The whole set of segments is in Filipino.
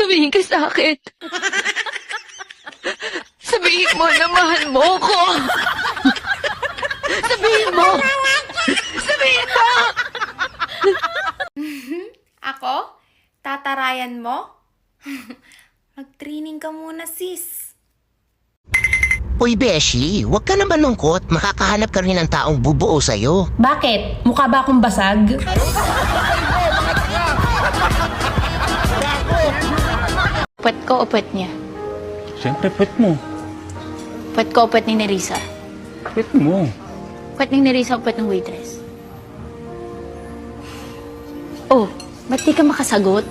Sabihin ka sa akin. Sabihin mo na mahal mo ko. Sabihin mo. Sabihin mo. Ako? Tatarayan mo? Mag-training ka muna, sis. Uy, Beshi, huwag ka naman lungkot. Makakahanap ka rin ng taong bubuo sa'yo. Bakit? Mukha ba akong basag? Pwet ko o pwet niya? Siyempre, pwet mo. Pwet ko o pwet ni Nerissa? Pwet mo. Pwet ni Nerissa o pwet ng waitress? Oh, ba't di ka makasagot?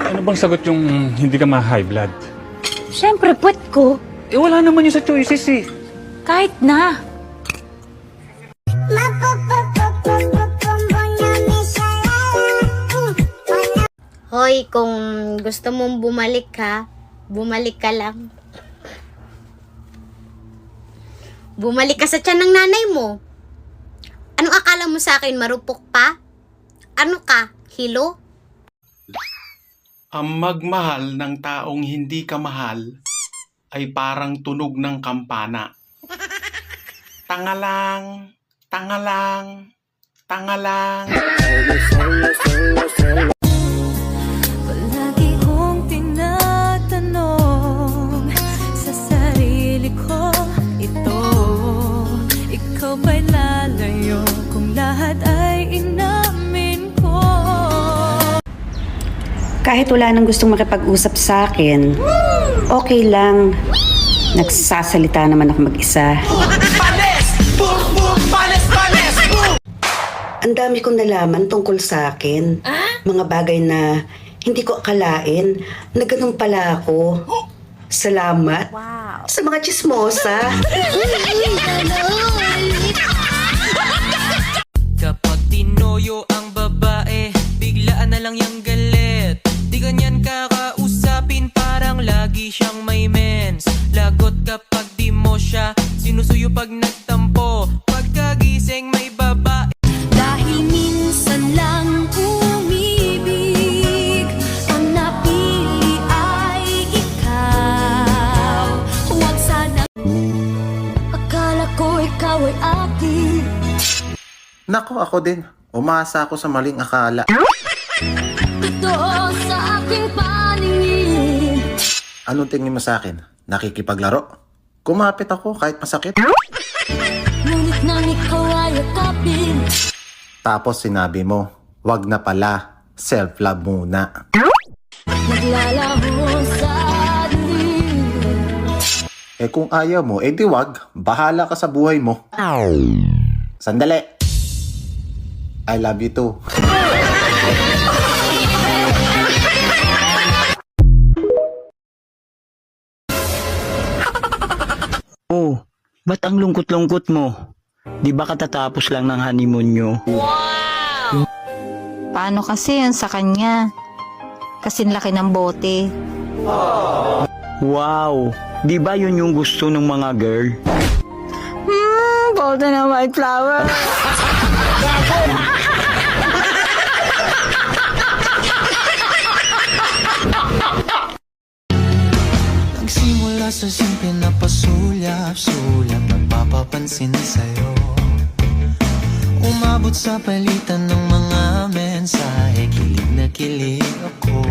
Ano bang sagot yung hindi ka ma-high blood? Siyempre, pwet ko. Eh, wala naman yun sa choices eh. Kahit na. Hoy, kung gusto mong bumalik ka, bumalik ka lang. Bumalik ka sa tiyan ng nanay mo. Anong akala mo sa akin, marupok pa? Ano ka, hilo? Ang magmahal ng taong hindi ka mahal ay parang tunog ng kampana. Tanga lang, tanga lang, tanga lang. Palagi kong tinatanong sa sarili ko ito. Ikaw ba'y lalayo kung lahat ay inamin ko? Kahit wala nang gustong makipag-usap sa akin, okay lang. Nagsasalita naman ako mag-isa. Ang dami kong nalaman tungkol sa akin. Mga bagay na hindi ko akalain na ganun pala ako. Salamat sa mga chismosa. Kapag tinoyo ang babae, biglaan na lang yang galit. Di ganyan kakausapin, parang lagi siyang may mens. Lagot kapag di mo siya sinusuyo pag nagtampo. Pagkagising may babae. Dahil minsan lang umibig, ang napili ay ikaw. Huwag sana akala ko ikaw ay akin. Nako, ako din. Umasa ako sa maling akala. Totoo sa aking paningin. Anong tingin mo sa akin? Nakikipaglaro? Kumapit ako kahit masakit. Ngunit nang ikaw ay akapin. Tapos sinabi mo, wag na pala. Self-love muna. Naglalaho sa dilim. Eh kung ayaw mo, eh di wag. Bahala ka sa buhay mo. Sandali. I love you too. Oh, ba't ang lungkot-lungkot mo? Di ba katatapos lang ng honeymoon nyo? Paano kasi yan sa kanya? Kasing laki ng bote. Wow! Di ba yun yung gusto ng mga girl? Bote ng white flower. Nagsimula sa simple na pasulyap-sulyap, nagpapapansin sa'yo. Umabot sa palitan ng mga mensahe, kilig na kilig ako.